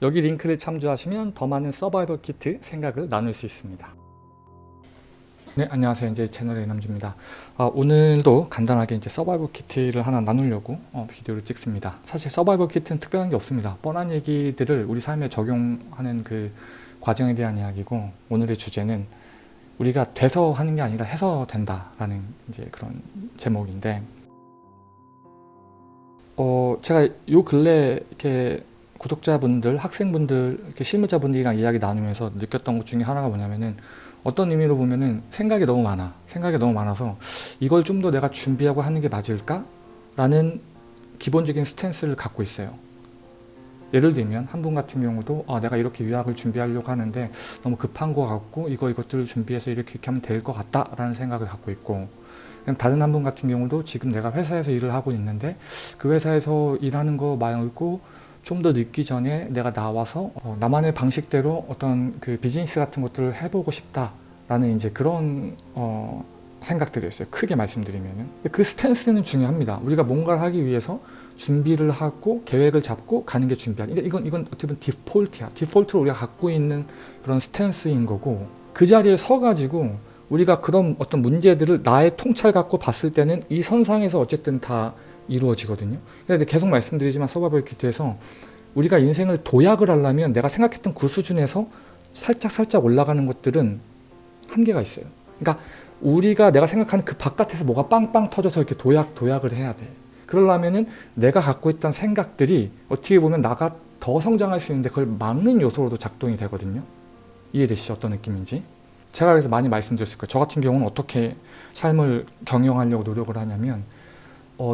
여기 링크를 참조하시면 더 많은 서바이벌 키트 생각을 나눌 수 있습니다. 네, 안녕하세요. 이제 채널의 남주입니다. 오늘도 간단하게 이제 서바이벌 키트를 하나 나누려고 비디오를 찍습니다. 사실 서바이벌 키트는 특별한 게 없습니다. 뻔한 얘기들을 우리 삶에 적용하는 그 과정에 대한 이야기고, 오늘의 주제는 우리가 돼서 하는 게 아니라 해서 된다라는 이제 그런 제목인데, 제가 요 근래 이렇게 구독자분들, 학생분들, 이렇게 실무자분들이랑 이야기 나누면서 느꼈던 것 중에 하나가 뭐냐면은, 어떤 의미로 보면은 생각이 너무 많아서 이걸 좀 더 내가 준비하고 하는 게 맞을까? 라는 기본적인 스탠스를 갖고 있어요. 예를 들면 한 분 같은 경우도 내가 이렇게 유학을 준비하려고 하는데 너무 급한 것 같고 이것들을 준비해서 이렇게 하면 될 것 같다 라는 생각을 갖고 있고, 다른 한 분 같은 경우도 지금 내가 회사에서 일을 하고 있는데 그 회사에서 일하는 거 말고 좀 더 늦기 전에 내가 나와서 나만의 방식대로 어떤 그 비즈니스 같은 것들을 해보고 싶다라는 이제 그런 생각들이었어요. 크게 말씀드리면은. 그 스탠스는 중요합니다. 우리가 뭔가를 하기 위해서 준비를 하고 계획을 잡고 가는 게 준비하는. 이건 어떻게 보면 디폴트야. 디폴트로 우리가 갖고 있는 그런 스탠스인 거고, 그 자리에 서가지고 우리가 그런 어떤 문제들을 나의 통찰 갖고 봤을 때는 이 선상에서 어쨌든 다 이루어지거든요. 근데 계속 말씀드리지만 서바이벌 키트에서 우리가 인생을 도약을 하려면 내가 생각했던 그 수준에서 살짝 올라가는 것들은 한계가 있어요. 그러니까 우리가 내가 생각하는 그 바깥에서 뭐가 빵빵 터져서 이렇게 도약을 해야 돼. 그러려면은 내가 갖고 있던 생각들이 어떻게 보면 나가 더 성장할 수 있는데 그걸 막는 요소로도 작동이 되거든요. 이해되시죠? 어떤 느낌인지? 제가 그래서 많이 말씀드렸을 거예요. 저 같은 경우는 어떻게 삶을 경영하려고 노력을 하냐면,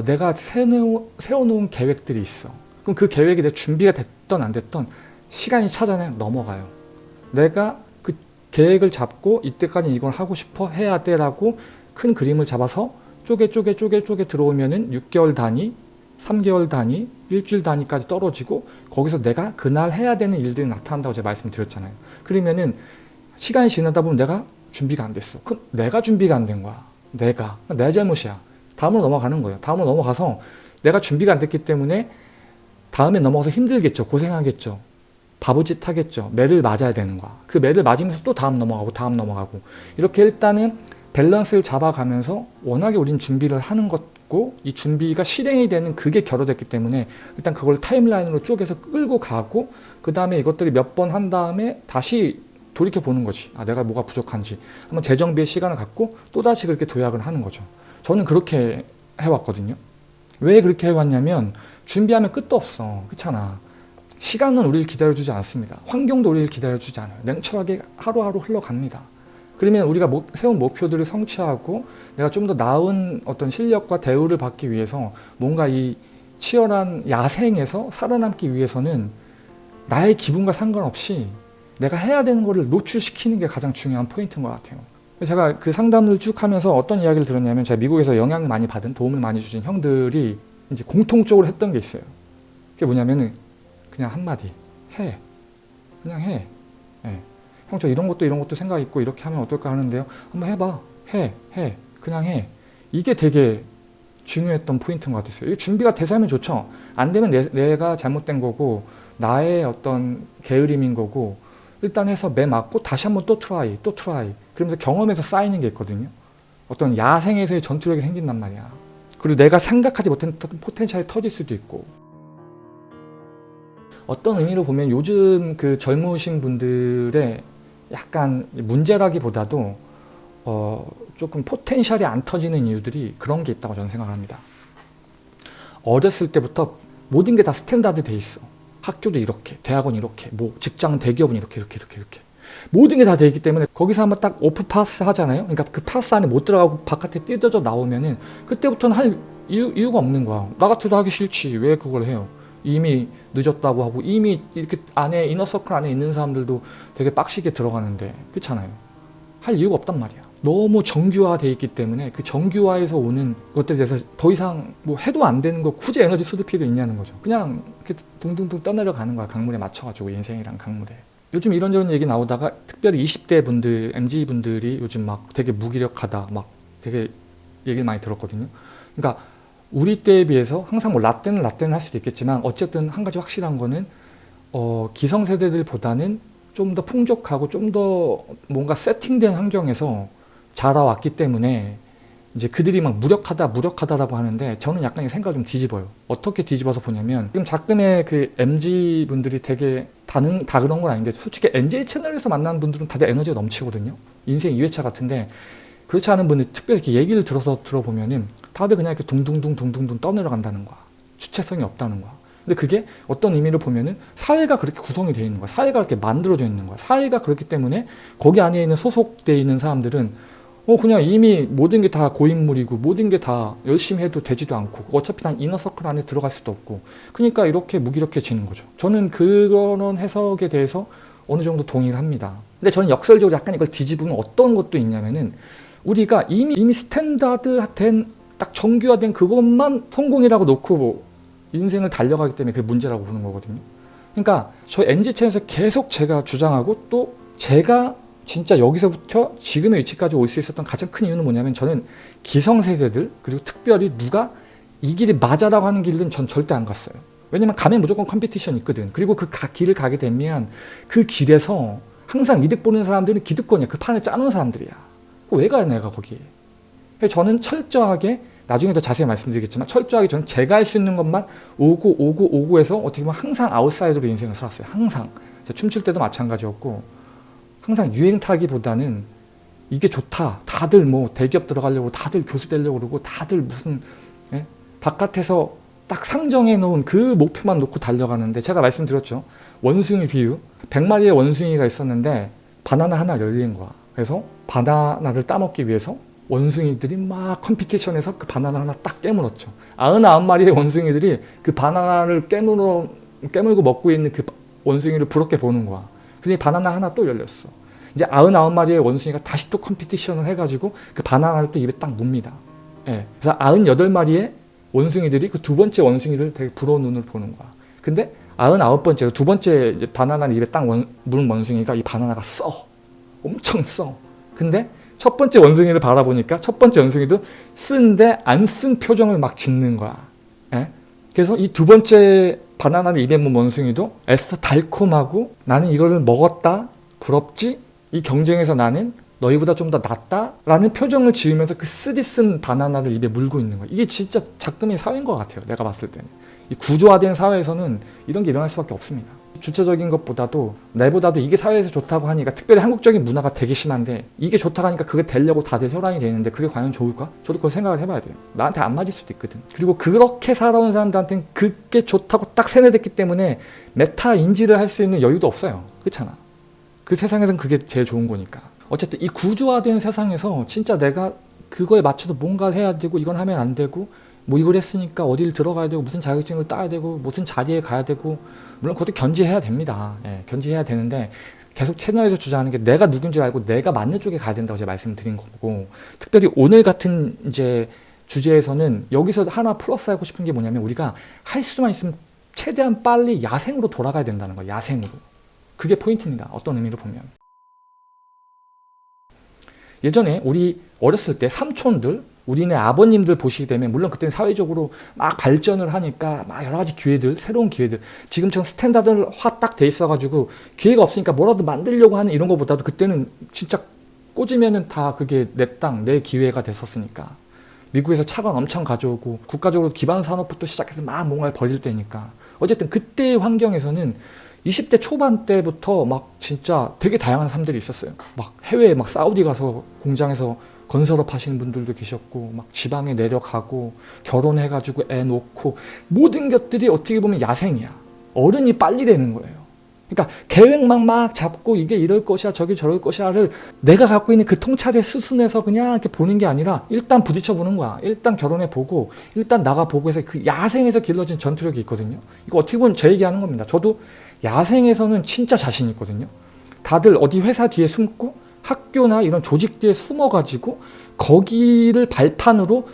내가 세워놓은 계획들이 있어. 그럼 그 계획이 내 준비가 됐던 안 됐던 시간이 차잖아요. 넘어가요. 내가 그 계획을 잡고 이때까지 이걸 하고 싶어 해야 돼라고 큰 그림을 잡아서 쪼개 들어오면은 6개월 단위, 3개월 단위, 일주일 단위까지 떨어지고, 거기서 내가 그날 해야 되는 일들이 나타난다고 제가 말씀드렸잖아요. 그러면은 시간이 지나다 보면 내가 준비가 안 됐어. 그 내가 준비가 안 된 거야. 내 잘못이야. 다음으로 넘어가는 거예요. 다음으로 넘어가서 내가 준비가 안 됐기 때문에 다음에 넘어가서 힘들겠죠. 고생하겠죠. 바보짓 하겠죠. 매를 맞아야 되는 거야. 그 매를 맞으면서 또 다음 넘어가고 이렇게 일단은 밸런스를 잡아가면서, 워낙에 우린 준비를 하는 것고 이 준비가 실행이 되는 그게 결여됐기 때문에 일단 그걸 타임라인으로 쪼개서 끌고 가고, 그 다음에 이것들이 몇 번 한 다음에 다시 돌이켜 보는 거지. 내가 뭐가 부족한지 한번 재정비의 시간을 갖고 또다시 그렇게 도약을 하는 거죠. 저는 그렇게 해왔거든요. 왜 그렇게 해왔냐면, 준비하면 끝도 없어. 그렇잖아. 시간은 우리를 기다려주지 않습니다. 환경도 우리를 기다려주지 않아요. 냉철하게 하루하루 흘러갑니다. 그러면 우리가 세운 목표들을 성취하고 내가 좀 더 나은 어떤 실력과 대우를 받기 위해서 뭔가 이 치열한 야생에서 살아남기 위해서는 나의 기분과 상관없이 내가 해야 되는 거를 노출시키는 게 가장 중요한 포인트인 것 같아요. 제가 그 상담을 쭉 하면서 어떤 이야기를 들었냐면, 제가 미국에서 영향을 많이 받은, 도움을 많이 주신 형들이 이제 공통적으로 했던 게 있어요. 그게 뭐냐면은 그냥 한마디 해. 그냥 해. 예. 형, 저 이런 것도 생각 있고 이렇게 하면 어떨까 하는데요. 한번 해봐. 해. 그냥 해. 이게 되게 중요했던 포인트인 것 같았어요. 준비가 돼서 하면 좋죠. 안 되면 내가 잘못된 거고 나의 어떤 게으름인 거고, 일단 해서 매 맞고 다시 한번 또 트라이. 그러면서 경험에서 쌓이는 게 있거든요. 어떤 야생에서의 전투력이 생긴단 말이야. 그리고 내가 생각하지 못했던 포텐셜이 터질 수도 있고. 어떤 의미로 보면 요즘 그 젊으신 분들의 약간 문제라기보다도 조금 포텐셜이 안 터지는 이유들이 그런 게 있다고 저는 생각합니다. 어렸을 때부터 모든 게 다 스탠다드 돼 있어. 학교도 이렇게, 대학원 이렇게, 뭐 직장 대기업은 이렇게 모든 게 다 돼 있기 때문에 거기서 한번 딱 오프 파스 하잖아요. 그러니까 그 파스 안에 못 들어가고 바깥에 찢어져 나오면은 그때부터는 할 이유가 없는 거야. 나 같아도 하기 싫지. 왜 그걸 해요? 이미 늦었다고 하고, 이미 이렇게 안에 이너서클 안에 있는 사람들도 되게 빡시게 들어가는데, 그렇잖아요. 할 이유가 없단 말이야. 너무 정규화돼 있기 때문에 그 정규화에서 오는 것들에 대해서 더 이상 뭐 해도 안 되는 거 굳이 에너지 쏟을 필요도 있냐는 거죠. 그냥 이렇게 둥둥둥 떠내려가는 거야. 강물에 맞춰가지고, 인생이랑 강물에. 요즘 이런저런 얘기 나오다가 특별히 20대 분들, MZ 분들이 요즘 막 되게 무기력하다, 막 되게 얘기를 많이 들었거든요. 그러니까 우리 때에 비해서 항상 뭐 라떼는 할 수도 있겠지만, 어쨌든 한 가지 확실한 거는 기성세대들보다는 좀 더 풍족하고 좀 더 뭔가 세팅된 환경에서 자라왔기 때문에 이제 그들이 막 무력하다라고 하는데 저는 약간 이 생각을 좀 뒤집어요. 어떻게 뒤집어서 보냐면 지금 작금의 그 MZ 분들이 되게 다 그런 건 아닌데 솔직히 NJ 채널에서 만나는 분들은 다들 에너지가 넘치거든요. 인생 2회차 같은데 그렇지 않은 분들 특별히 이렇게 얘기를 들어보면은 다들 그냥 이렇게 둥둥둥 떠내려간다는 거야. 주체성이 없다는 거야. 근데 그게 어떤 의미로 보면은 사회가 그렇게 구성이 되어 있는 거야. 사회가 그렇게 만들어져 있는 거야. 사회가 그렇기 때문에 거기 안에 있는 소속되어 있는 사람들은 그냥 이미 모든 게 다 고인물이고 모든 게 다 열심히 해도 되지도 않고 어차피 난 이너서클 안에 들어갈 수도 없고 그러니까 이렇게 무기력해지는 거죠. 저는 그런 해석에 대해서 어느 정도 동의를 합니다. 근데 저는 역설적으로 약간 이걸 뒤집으면 어떤 것도 있냐면은 우리가 이미 스탠다드된 딱 정규화된 그것만 성공이라고 놓고 인생을 달려가기 때문에 그게 문제라고 보는 거거든요. 그러니까 저 NG채에서 계속 제가 주장하고 또 제가 진짜 여기서부터 지금의 위치까지 올 수 있었던 가장 큰 이유는 뭐냐면 저는 기성세대들 그리고 특별히 누가 이 길이 맞아라고 하는 길은 전 절대 안 갔어요. 왜냐면 가면 무조건 컴피티션이 있거든. 그리고 그 길을 가게 되면 그 길에서 항상 이득 보는 사람들은 기득권이야. 그 판을 짜놓은 사람들이야. 왜 가야 내가 거기에. 저는 철저하게 나중에 더 자세히 말씀드리겠지만 철저하게 저는 제가 할 수 있는 것만 오고 해서 어떻게 보면 항상 아웃사이더로 인생을 살았어요. 항상. 제가 춤출 때도 마찬가지였고 항상 유행 타기보다는 이게 좋다. 다들 뭐 대기업 들어가려고 다들 교수 되려고 그러고 다들 무슨 바깥에서 딱 상정해 놓은 그 목표만 놓고 달려가는데 제가 말씀드렸죠. 원숭이 비유. 100마리의 원숭이가 있었는데 바나나 하나 열린 거야. 그래서 바나나를 따먹기 위해서 원숭이들이 막 컴피티션에서 그 바나나 하나 딱 깨물었죠. 99마리의 원숭이들이 그 바나나를 깨물고 먹고 있는 그 원숭이를 부럽게 보는 거야. 근데 바나나 하나 또 열렸어. 이제 99마리의 원숭이가 다시 또 컴피티션을 해가지고 그 바나나를 또 입에 딱 뭅니다. 그래서 98마리의 원숭이들이 그 두 번째 원숭이를 되게 부러운 눈으로 보는 거야. 근데 99번째, 두 번째 바나나를 입에 딱 물은 원숭이가 이 바나나가 써. 엄청 써. 근데 첫 번째 원숭이를 바라보니까 첫 번째 원숭이도 쓴데 안 쓴 표정을 막 짓는 거야. 그래서 이 두 번째 바나나를 입에 문 원숭이도 애써 달콤하고 나는 이거를 먹었다. 부럽지? 이 경쟁에서 나는 너희보다 좀 더 낫다? 라는 표정을 지으면서 그 쓰디쓴 바나나를 입에 물고 있는 거야. 이게 진짜 작금의 사회인 것 같아요. 내가 봤을 때는. 이 구조화된 사회에서는 이런 게 일어날 수밖에 없습니다. 주체적인 것보다도 내보다도 이게 사회에서 좋다고 하니까 특별히 한국적인 문화가 되게 심한데 이게 좋다고 하니까 그게 되려고 다들 혈안이 되는데 그게 과연 좋을까? 저도 그걸 생각을 해봐야 돼요. 나한테 안 맞을 수도 있거든. 그리고 그렇게 살아온 사람들한테는 그게 좋다고 딱 세뇌됐기 때문에 메타 인지를 할 수 있는 여유도 없어요. 그렇잖아. 그 세상에선 그게 제일 좋은 거니까. 어쨌든 이 구조화된 세상에서 진짜 내가 그거에 맞춰서 뭔가 해야 되고 이건 하면 안 되고 뭐 이걸 했으니까 어디를 들어가야 되고 무슨 자격증을 따야 되고 무슨 자리에 가야 되고 물론 그것도 견지해야 됩니다. 견지해야 되는데 계속 채널에서 주장하는 게 내가 누군지 알고 내가 맞는 쪽에 가야 된다고 제가 말씀드린 거고 특별히 오늘 같은 이제 주제에서는 여기서 하나 플러스 하고 싶은 게 뭐냐면 우리가 할 수만 있으면 최대한 빨리 야생으로 돌아가야 된다는 거예요. 야생으로. 그게 포인트입니다. 어떤 의미로 보면. 예전에 우리 어렸을 때 삼촌들 우리네 아버님들 보시게 되면 물론 그때는 사회적으로 막 발전을 하니까 막 여러 가지 기회들 새로운 기회들 지금처럼 스탠다드화 딱 돼 있어가지고 기회가 없으니까 뭐라도 만들려고 하는 이런 것보다도 그때는 진짜 꽂으면은 다 그게 내 땅 내 기회가 됐었으니까 미국에서 차관 엄청 가져오고 국가적으로 기반 산업부터 시작해서 막 뭔가를 벌일 때니까 어쨌든 그때의 환경에서는 20대 초반 때부터 막 진짜 되게 다양한 사람들이 있었어요. 막 해외에 막 사우디 가서 공장에서 건설업 하시는 분들도 계셨고 막 지방에 내려가고 결혼해가지고 애 놓고 모든 것들이 어떻게 보면 야생이야. 어른이 빨리 되는 거예요. 그러니까 계획만 막 잡고 이게 이럴 것이야 저게 저럴 것이야를 내가 갖고 있는 그 통찰의 수순에서 그냥 이렇게 보는 게 아니라 일단 부딪혀 보는 거야. 일단 결혼해 보고 일단 나가 보고 해서 그 야생에서 길러진 전투력이 있거든요. 이거 어떻게 보면 제 얘기하는 겁니다. 저도 야생에서는 진짜 자신 있거든요. 다들 어디 회사 뒤에 숨고 학교나 이런 조직 뒤에 숨어가지고 거기를 발판으로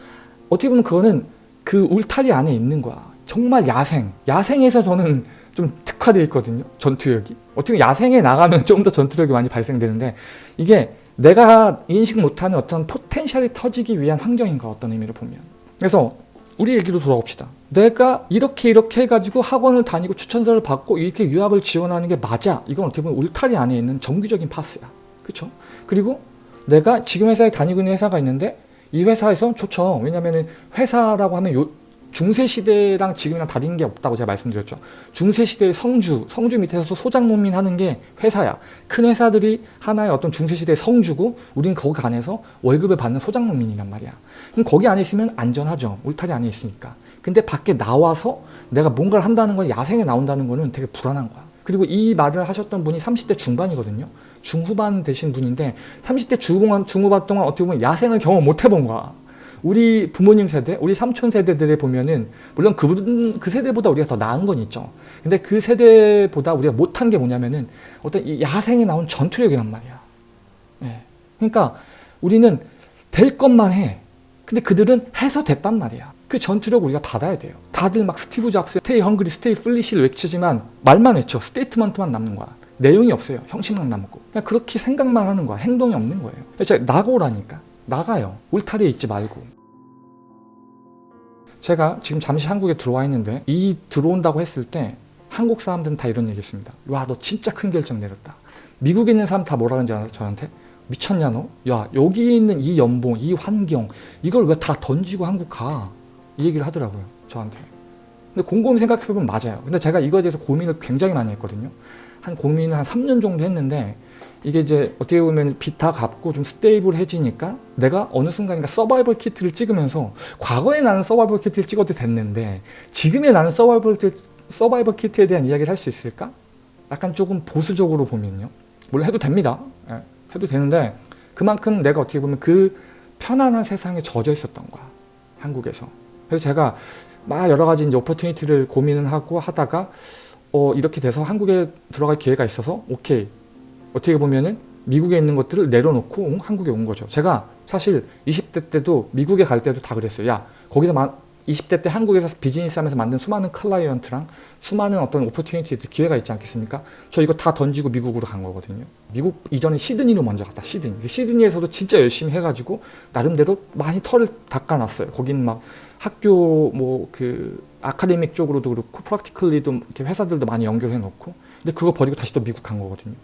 어떻게 보면 그거는 그 울타리 안에 있는 거야. 정말 야생에서 저는 좀 특화되어 있거든요. 전투력이. 어떻게 야생에 나가면 좀 더 전투력이 많이 발생되는데 이게 내가 인식 못하는 어떤 포텐셜이 터지기 위한 환경인가 어떤 의미로 보면. 그래서 우리 얘기로 돌아옵시다. 내가 이렇게 해가지고 학원을 다니고 추천서를 받고 이렇게 유학을 지원하는 게 맞아. 이건 어떻게 보면 울타리 안에 있는 정규적인 파스야. 그렇죠? 그리고 내가 지금 회사에 다니고 있는 회사가 있는데 이 회사에서 좋죠. 왜냐면은 회사라고 하면 중세시대랑 지금이랑 다른 게 없다고 제가 말씀드렸죠. 중세시대의 성주 밑에서 소장농민 하는 게 회사야. 큰 회사들이 하나의 어떤 중세시대의 성주고 우린 거기 안에서 월급을 받는 소장농민이란 말이야. 그럼 거기 안에 있으면 안전하죠. 울타리 안에 있으니까. 근데 밖에 나와서 내가 뭔가를 한다는 건 야생에 나온다는 거는 되게 불안한 거야. 그리고 이 말을 하셨던 분이 30대 중반이거든요. 중후반 되신 분인데 30대 중후반 동안 어떻게 보면 야생을 경험 못 해본 거야. 우리 부모님 세대, 우리 삼촌 세대들에 보면은 물론 그 세대보다 우리가 더 나은 건 있죠. 근데 그 세대보다 우리가 못한 게 뭐냐면은 어떤 이 야생에 나온 전투력이란 말이야. 예. 그러니까 우리는 될 것만 해. 근데 그들은 해서 됐단 말이야. 그 전투력 우리가 받아야 돼요. 다들 막 스티브 잡스, 스테이 헝그리, 스테이 플리시를 외치지만 말만 외쳐. 스테이트먼트만 남는 거야. 내용이 없어요. 형식만 남고. 그냥 그렇게 생각만 하는 거야. 행동이 없는 거예요. 그래서 나가오라니까. 나가요. 울타리에 있지 말고. 제가 지금 잠시 한국에 들어와 있는데 이 들어온다고 했을 때 한국 사람들은 다 이런 얘기 했습니다. 와, 너 진짜 큰 결정 내렸다. 미국에 있는 사람 다 뭐라 하는지 알아요? 저한테? 미쳤냐 너? 야, 여기 있는 이 연봉, 이 환경 이걸 왜 다 던지고 한국 가? 이 얘기를 하더라고요. 저한테. 근데 곰곰이 생각해보면 맞아요. 근데 제가 이거에 대해서 고민을 굉장히 많이 했거든요. 고민을 한 3년 정도 했는데 이게 이제 어떻게 보면 빚 다 갚고 좀 스테이블해지니까 내가 어느 순간인가 서바이벌 키트를 찍으면서 과거에 나는 서바이벌 키트를 찍어도 됐는데 지금의 나는 서바이벌 키트에 대한 이야기를 할 수 있을까? 약간 조금 보수적으로 보면요. 물론 해도 됩니다. 예, 해도 되는데 그만큼 내가 어떻게 보면 그 편안한 세상에 젖어 있었던 거야. 한국에서. 그래서 제가 막 여러 가지 이제 오퍼튜니티를 고민을 하고 하다가 이렇게 돼서 한국에 들어갈 기회가 있어서 오케이. 어떻게 보면은 미국에 있는 것들을 내려놓고 한국에 온 거죠. 제가 사실 20대 때도 미국에 갈 때도 다 그랬어요. 야, 거기서 20대 때 한국에서 비즈니스 하면서 만든 수많은 클라이언트랑 수많은 어떤 오퍼튜니티들 기회가 있지 않겠습니까? 저 이거 다 던지고 미국으로 간 거거든요. 미국 이전에 시드니로 먼저 갔다. 시드니에서도 진짜 열심히 해가지고 나름대로 많이 털을 닦아놨어요. 거기는 막 학교 뭐 그 아카데믹 쪽으로도 그렇고 프랙티컬리도 이렇게 회사들도 많이 연결해 놓고 근데 그거 버리고 다시 또 미국 간 거거든요.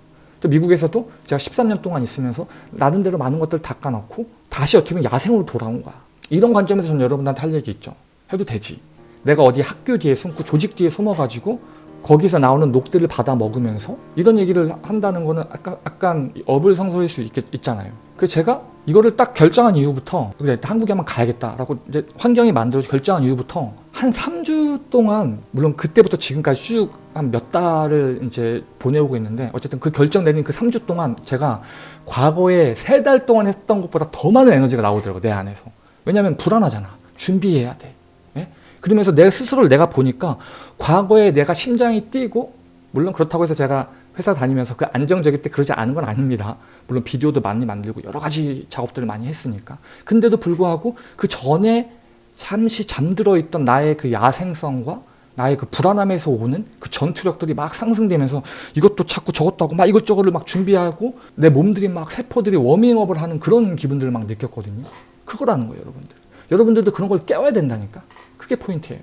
또 미국에서도 제가 13년 동안 있으면서 나름대로 많은 것들을 닦아놓고 다시 어떻게 보면 야생으로 돌아온 거야. 이런 관점에서 저는 여러분한테 할 얘기 있죠. 해도 되지. 내가 어디 학교 뒤에 숨고 조직 뒤에 숨어가지고 거기서 나오는 녹들을 받아 먹으면서 이런 얘기를 한다는 거는 약간 어불성설일 수 있잖아요. 그래서 제가 이거를 딱 결정한 이후부터 그래 한국에 한번 가야겠다라고 이제 환경이 만들어져 결정한 이후부터 한 3주 동안 물론 그때부터 지금까지 쭉 한 몇 달을 이제 보내오고 있는데 어쨌든 그 결정 내린 그 3주 동안 제가 과거에 3달 동안 했던 것보다 더 많은 에너지가 나오더라고요. 내 안에서. 왜냐하면 불안하잖아. 준비해야 돼. 예? 그러면서 내 스스로를 내가 보니까 과거에 내가 심장이 뛰고 물론 그렇다고 해서 제가 회사 다니면서 그 안정적일 때 그러지 않은 건 아닙니다. 물론 비디오도 많이 만들고 여러 가지 작업들을 많이 했으니까. 근데도 불구하고 그 전에 잠시 잠들어 있던 나의 그 야생성과 나의 그 불안함에서 오는 그 전투력들이 막 상승되면서 이것도 찾고 저것도 하고 막 이것저것을 막 준비하고 내 몸들이 막 세포들이 워밍업을 하는 그런 기분들을 막 느꼈거든요. 그거라는 거예요, 여러분들. 여러분들도 그런 걸 깨워야 된다니까. 그게 포인트예요.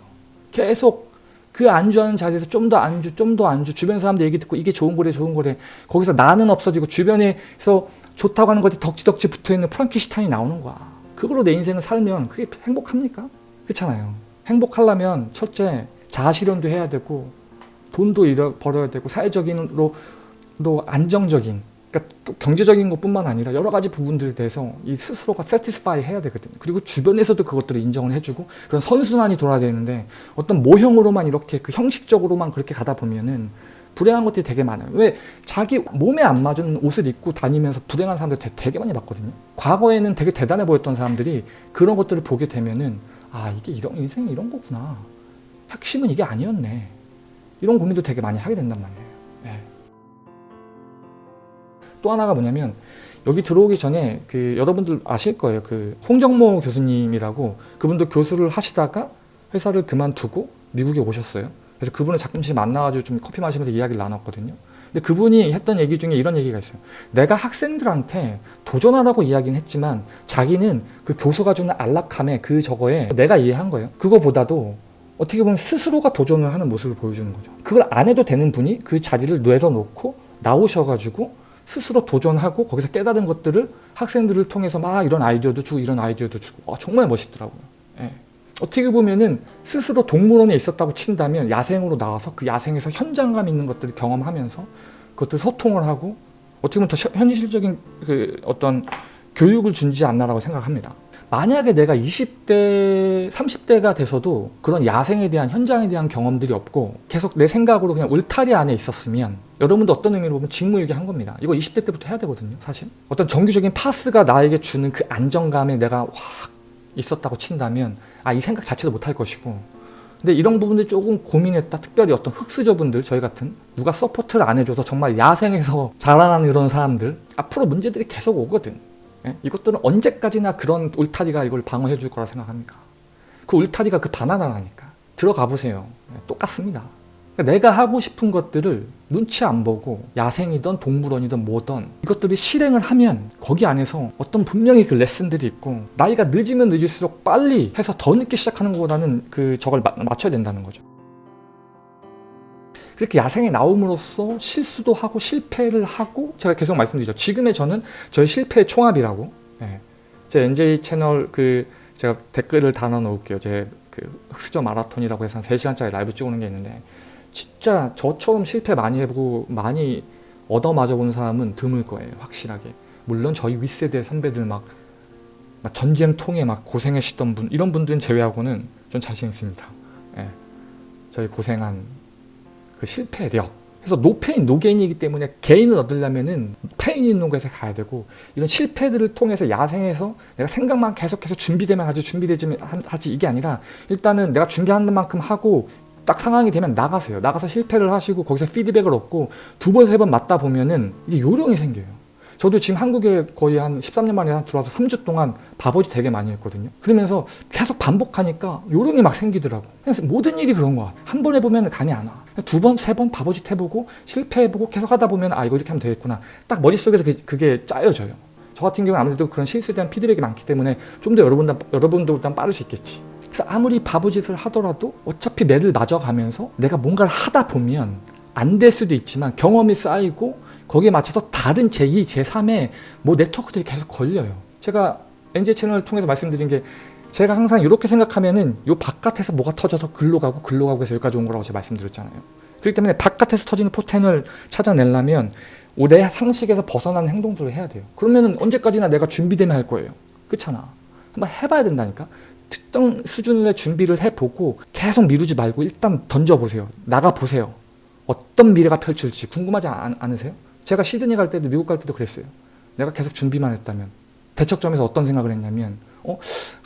계속 그 안주하는 자리에서 좀 더 안주, 주변 사람들 얘기 듣고 이게 좋은 거래. 거기서 나는 없어지고 주변에서 좋다고 하는 것들이 덕지덕지 붙어있는 프랑키슈타인이 나오는 거야. 그걸로 내 인생을 살면 그게 행복합니까? 그렇잖아요. 행복하려면 첫째, 자아실현도 해야 되고 돈도 벌어야 되고 사회적인으로도 안정적인 그러니까 경제적인 것뿐만 아니라 여러 가지 부분들에 대해서 이 스스로가 세티스파이 해야 되거든요. 그리고 주변에서도 그것들을 인정을 해주고 그런 선순환이 돌아야 되는데 어떤 모형으로만 이렇게 그 형식적으로만 그렇게 가다 보면은 불행한 것들이 되게 많아요. 왜? 자기 몸에 안 맞은 옷을 입고 다니면서 불행한 사람들 되게 많이 봤거든요. 과거에는 되게 대단해 보였던 사람들이 그런 것들을 보게 되면은 아 이게 인생이 이런 거구나. 핵심은 이게 아니었네. 이런 고민도 되게 많이 하게 된단 말이에요. 네. 또 하나가 뭐냐면 여기 들어오기 전에 그 여러분들 아실 거예요. 그 홍정모 교수님이라고 그분도 교수를 하시다가 회사를 그만두고 미국에 오셨어요. 그래서 그분을 가끔씩 만나가지고 좀 커피 마시면서 이야기를 나눴거든요. 근데 그분이 했던 얘기 중에 이런 얘기가 있어요. 내가 학생들한테 도전하라고 이야기는 했지만 자기는 그 교수가 주는 안락함에 그 저거에 내가 이해한 거예요. 그거보다도 어떻게 보면 스스로가 도전을 하는 모습을 보여주는 거죠. 그걸 안 해도 되는 분이 그 자리를 내려놓고 나오셔가지고 스스로 도전하고 거기서 깨달은 것들을 학생들을 통해서 막 이런 아이디어도 주고 이런 아이디어도 주고 정말 멋있더라고요. 예. 어떻게 보면은 스스로 동물원에 있었다고 친다면 야생으로 나와서 그 야생에서 현장감 있는 것들을 경험하면서 그것들 소통을 하고 어떻게 보면 더 현실적인 그 어떤 교육을 준지 않나라고 생각합니다. 만약에 내가 20대, 30대가 돼서도 그런 야생에 대한 현장에 대한 경험들이 없고 계속 내 생각으로 그냥 울타리 안에 있었으면 여러분도 어떤 의미로 보면 직무유기한 겁니다. 이거 20대 때부터 해야 되거든요, 사실. 어떤 정규적인 파스가 나에게 주는 그 안정감에 내가 확 있었다고 친다면 이 생각 자체도 못할 것이고, 근데 이런 부분들 조금 고민했다. 특별히 어떤 흑수저분들, 저희 같은 누가 서포트를 안 해줘서 정말 야생에서 자라나는 그런 사람들, 앞으로 문제들이 계속 오거든. 예? 이것들은 언제까지나 그런 울타리가 이걸 방어해 줄 거라 생각합니까? 그 울타리가 그 바나나라니까. 들어가 보세요. 예, 똑같습니다. 그러니까 내가 하고 싶은 것들을 눈치 안 보고 야생이든 동물원이든 뭐든 이것들이 실행을 하면 거기 안에서 어떤 분명히 그 레슨들이 있고, 나이가 늦으면 늦을수록 빨리 해서 더 늦게 시작하는 것보다는 저걸 맞춰야 된다는 거죠. 그렇게 야생에 나옴으로써 실수도 하고 실패를 하고, 제가 계속 말씀드리죠. 지금의 저는 저희 실패의 총합이라고. 예. 제 NJ 채널 제가 댓글을 달아 놓을게요. 제 흑수저 마라톤이라고 해서 한 3시간짜리 라이브 찍는 게 있는데, 진짜 저처럼 실패 많이 해보고 많이 얻어맞아 본 사람은 드물 거예요. 확실하게. 물론 저희 윗세대 선배들 막 전쟁통에 막 고생하시던 분, 이런 분들은 제외하고는 전 자신 있습니다. 예. 저희 고생한 그 실패력. 그래서 노페인 노게인이기 때문에 게인을 얻으려면은 페인 있는 곳에 가야 되고, 이런 실패들을 통해서 야생에서 내가 생각만 계속해서 준비되면 하지, 준비되지면 하지, 이게 아니라 일단은 내가 준비하는 만큼 하고 딱 상황이 되면 나가세요. 나가서 실패를 하시고 거기서 피드백을 얻고 2번, 3번 맞다 보면은 이게 요령이 생겨요. 저도 지금 한국에 거의 한 13년 만에 들어와서 3주 동안 바보짓 되게 많이 했거든요. 그러면서 계속 반복하니까 요령이 막 생기더라고. 그래서 모든 일이 그런 거 같아. 한 번 해보면 감이 안 와. 2번, 3번 바보짓 해보고 실패해보고 계속 하다 보면 이거 이렇게 하면 되겠구나. 딱 머릿속에서 그게 짜여져요. 저 같은 경우는 아무래도 그런 실수에 대한 피드백이 많기 때문에 좀 더 여러분들보다 빠를 수 있겠지. 그래서 아무리 바보짓을 하더라도 어차피 매를 맞아가면서 내가 뭔가를 하다 보면 안 될 수도 있지만 경험이 쌓이고 거기에 맞춰서 다른 제2, 제3의 네트워크들이 계속 걸려요. 제가 NJ 채널을 통해서 말씀드린 게, 제가 항상 이렇게 생각하면은 요 바깥에서 뭐가 터져서 글로 가고 해서 여기까지 온 거라고 제가 말씀드렸잖아요. 그렇기 때문에 바깥에서 터지는 포텐을 찾아내려면 내 상식에서 벗어나는 행동들을 해야 돼요. 그러면은 언제까지나 내가 준비되면 할 거예요. 그렇잖아. 한번 해봐야 된다니까. 특정 수준의 준비를 해보고 계속 미루지 말고 일단 던져보세요. 나가보세요. 어떤 미래가 펼쳐질지 궁금하지 않으세요? 제가 시드니 갈 때도 미국 갈 때도 그랬어요. 내가 계속 준비만 했다면. 대척점에서 어떤 생각을 했냐면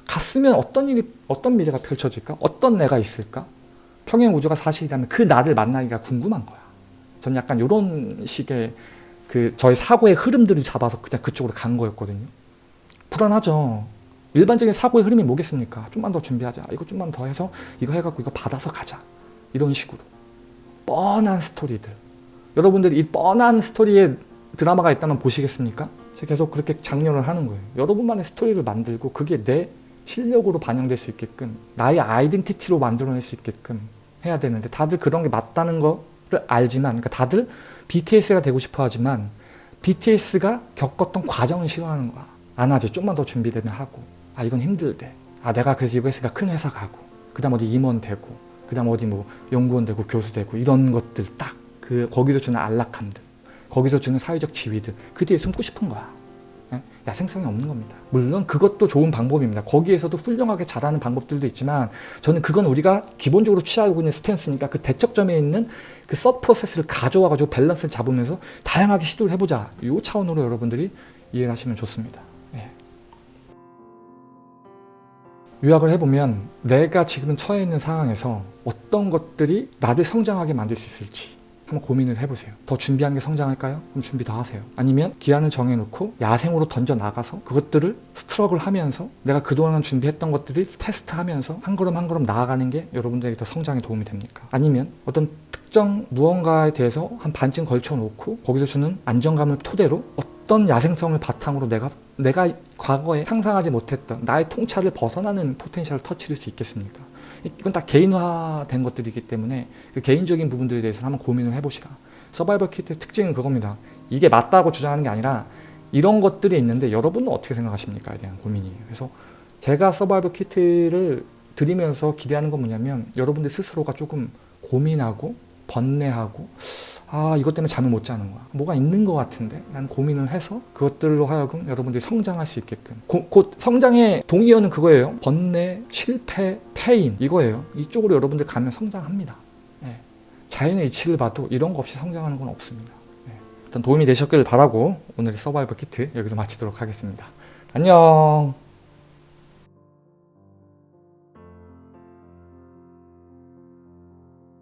갔으면 어떤 미래가 펼쳐질까? 어떤 내가 있을까? 평행 우주가 사실이라면 그 나를 만나기가 궁금한 거야. 전 약간 이런 식의 저의 사고의 흐름들을 잡아서 그냥 그쪽으로 간 거였거든요. 불안하죠. 일반적인 사고의 흐름이 뭐겠습니까? 좀만 더 준비하자. 이거 좀만 더 해서 이거 해갖고 이거 받아서 가자. 이런 식으로. 뻔한 스토리들. 여러분들이 이 뻔한 스토리에 드라마가 있다면 보시겠습니까? 제가 계속 그렇게 장려를 하는 거예요. 여러분만의 스토리를 만들고 그게 내 실력으로 반영될 수 있게끔, 나의 아이덴티티로 만들어낼 수 있게끔 해야 되는데, 다들 그런 게 맞다는 거를 알지만, 그러니까 다들 BTS가 되고 싶어 하지만 BTS가 겪었던 과정을 싫어하는 거야. 안 하지. 좀만 더 준비되면 하고. 이건 힘들대. 내가 그래서 이거 했으니까 큰 회사 가고, 그 다음 어디 임원 되고, 그 다음 어디 연구원 되고 교수 되고, 이런 것들 딱 거기서 주는 안락함들, 거기서 주는 사회적 지위들, 그 뒤에 숨고 싶은 거야. 야생성이 없는 겁니다. 물론 그것도 좋은 방법입니다. 거기에서도 훌륭하게 잘하는 방법들도 있지만, 저는 그건 우리가 기본적으로 취하고 있는 스탠스니까 그 대척점에 있는 그 서 프로세스를 가져와가지고 밸런스를 잡으면서 다양하게 시도를 해보자. 이 차원으로 여러분들이 이해를 하시면 좋습니다. 요약을 해보면, 내가 지금 처해 있는 상황에서 어떤 것들이 나를 성장하게 만들 수 있을지 한번 고민을 해보세요. 더 준비하는 게 성장할까요? 그럼 준비 더 하세요. 아니면 기한을 정해놓고 야생으로 던져 나가서 그것들을 스트럭을 하면서 내가 그동안 준비했던 것들을 테스트하면서 한 걸음 한 걸음 나아가는 게 여러분들에게 더 성장에 도움이 됩니까? 아니면 어떤 특정 무언가에 대해서 한 반쯤 걸쳐놓고 거기서 주는 안정감을 토대로 어떤 야생성을 바탕으로 내가 과거에 상상하지 못했던 나의 통찰을 벗어나는 포텐셜을 터뜨릴 수 있겠습니까? 이건 다 개인화된 것들이기 때문에 그 개인적인 부분들에 대해서 한번 고민을 해보시라. 서바이벌 키트의 특징은 그겁니다. 이게 맞다고 주장하는 게 아니라 이런 것들이 있는데 여러분은 어떻게 생각하십니까에 대한 고민이에요. 그래서 제가 서바이벌 키트를 드리면서 기대하는 건 뭐냐면 여러분들 스스로가 조금 고민하고 번뇌하고 이것 때문에 잠을 못 자는 거야. 뭐가 있는 것 같은데? 라는 고민을 해서 그것들로 하여금 여러분들이 성장할 수 있게끔. 곧 성장의 동기어는 그거예요. 번뇌, 실패, 패인 이거예요. 이쪽으로 여러분들 가면 성장합니다. 네. 자연의 이치를 봐도 이런 거 없이 성장하는 건 없습니다. 네. 일단 도움이 되셨길 바라고 오늘의 서바이벌 키트 여기서 마치도록 하겠습니다. 안녕.